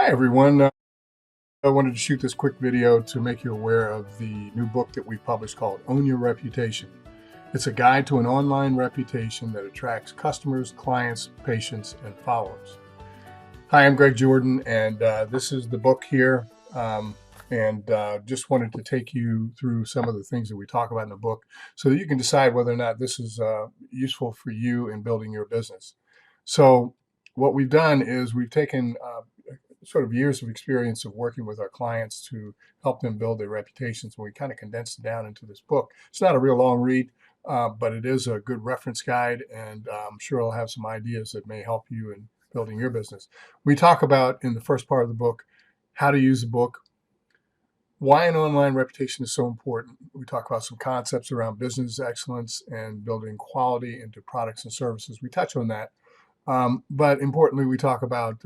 Hi, everyone. I wanted to shoot this quick video to make you aware of the new book that we published called Own Your Reputation. It's a guide to an online reputation that attracts customers, clients, patients, and followers. Hi, I'm Greg Jordan, and this is the book here. And just wanted to take you through some of the things that we talk about in the book so that you can decide whether or not this is useful for you in building your business. So, what we've done is we've taken sort of years of experience of working with our clients to help them build their reputations. And we kind of condensed it down into this book. It's not a real long read, but it is a good reference guide, and I'm sure I'll have some ideas that may help you in building your business. We talk about in the first part of the book how to use the book, why an online reputation is so important. We talk about some concepts around business excellence and building quality into products and services. We touch on that. But importantly, we talk about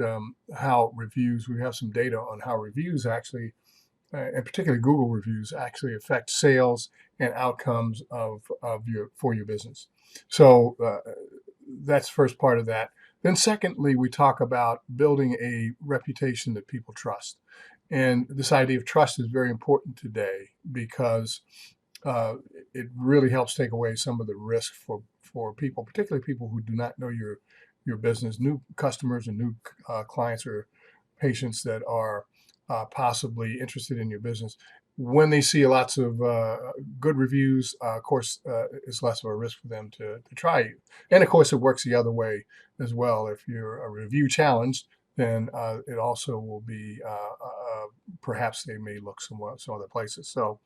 how reviews, we have some data on how reviews actually, and particularly Google reviews, actually affect sales and outcomes for your business. So that's the first part of that. Then secondly, we talk about building a reputation that people trust. And this idea of trust is very important today because uh, it really helps take away some of the risk for people, particularly people who do not know your business, new customers and new clients or patients that are possibly interested in your business. When they see lots of good reviews, of course, it's less of a risk for them to try you. And of course, it works the other way as well. If you're a review challenged, then it also will be perhaps they may look some other places. So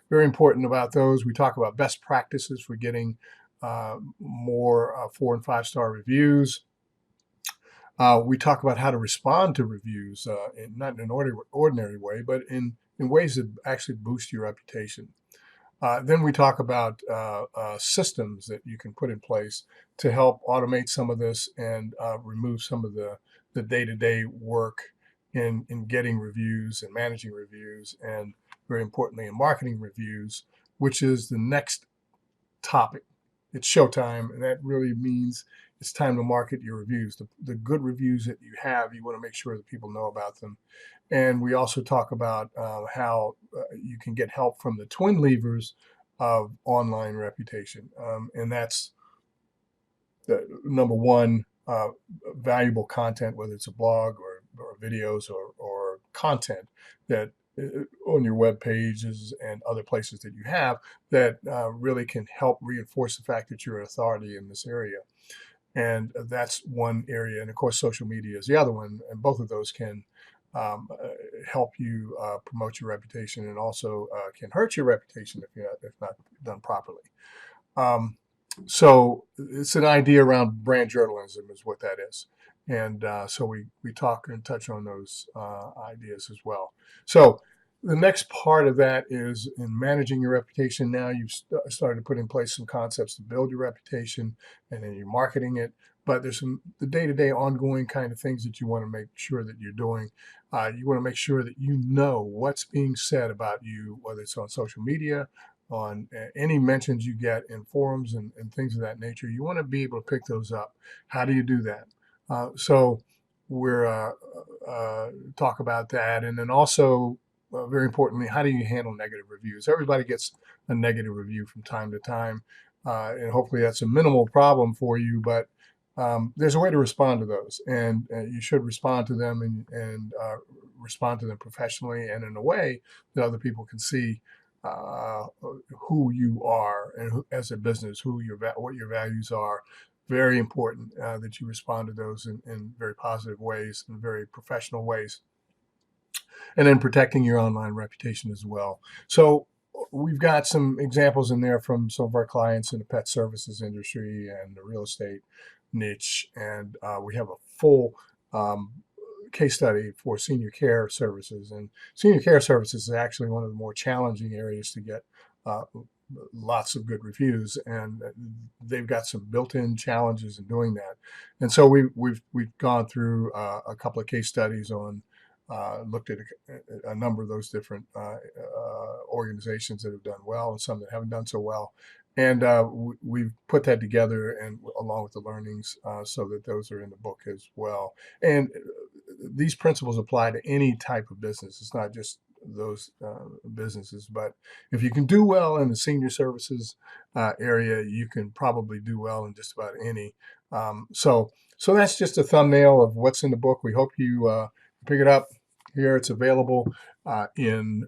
very important about those. We talk about best practices for getting more 4 and 5 star reviews. We talk about how to respond to reviews, not in an ordinary way, but in ways that actually boost your reputation. Then we talk about systems that you can put in place to help automate some of this and remove some of the day-to-day work in getting reviews and managing reviews, and very importantly, in marketing reviews, which is the next topic. It's showtime, and that really means it's time to market your reviews. The good reviews that you have, you want to make sure that people know about them. And we also talk about how you can get help from the twin levers of online reputation. And that's number one, valuable content, whether it's a blog or videos or content that on your web pages and other places that you have that really can help reinforce the fact that you're an authority in this area. And that's one area. And of course, social media is the other one. And both of those can help you promote your reputation, and also can hurt your reputation if not done properly. Um, so it's an idea around brand journalism is what that is. And so we talk and touch on those ideas as well. So the next part of that is in managing your reputation. Now you've started to put in place some concepts to build your reputation, and then you're marketing it. But there's the day-to-day ongoing kind of things that you want to make sure that you're doing. You want to make sure that you know what's being said about you, whether it's on social media, on any mentions you get in forums and things of that nature. You want to be able to pick those up. How do you do that? So we're talk about that, and then also very importantly, how do you handle negative reviews? Everybody gets a negative review from time to time, and hopefully that's a minimal problem for you. But there's a way to respond to those, and you should respond to them and respond to them professionally and in a way that other people can see uh, who you are and as a business, what your values are. Very important that you respond to those in very positive ways and very professional ways, and then protecting your online reputation as well. So we've got some examples in there from some of our clients in the pet services industry and the real estate niche, and we have a full um, case study for senior care services. And senior care services is actually one of the more challenging areas to get uh, lots of good reviews, and they've got some built-in challenges in doing that. And so we've gone through a couple of case studies on looked at a number of those different organizations that have done well and some that haven't done so well. And we've put that together and along with the learnings so that those are in the book as well. And these principles apply to any type of business. It's not just those businesses, but if you can do well in the senior services area, you can probably do well in just about any. So that's just a thumbnail of what's in the book. We hope you pick it up. Here it's available on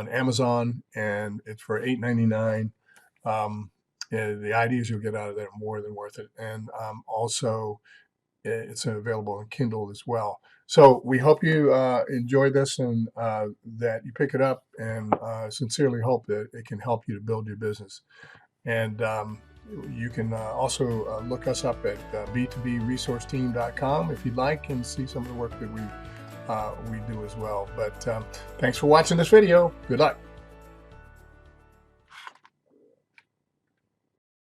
Amazon, and it's for $8.99. And the ideas you'll get out of that are more than worth it. And also, it's available on Kindle as well. So we hope you enjoyed this and that you pick it up, and sincerely hope that it can help you to build your business. And you can also look us up at b2bresourceteam.com if you'd like, and see some of the work that we do as well. But thanks for watching this video. Good luck.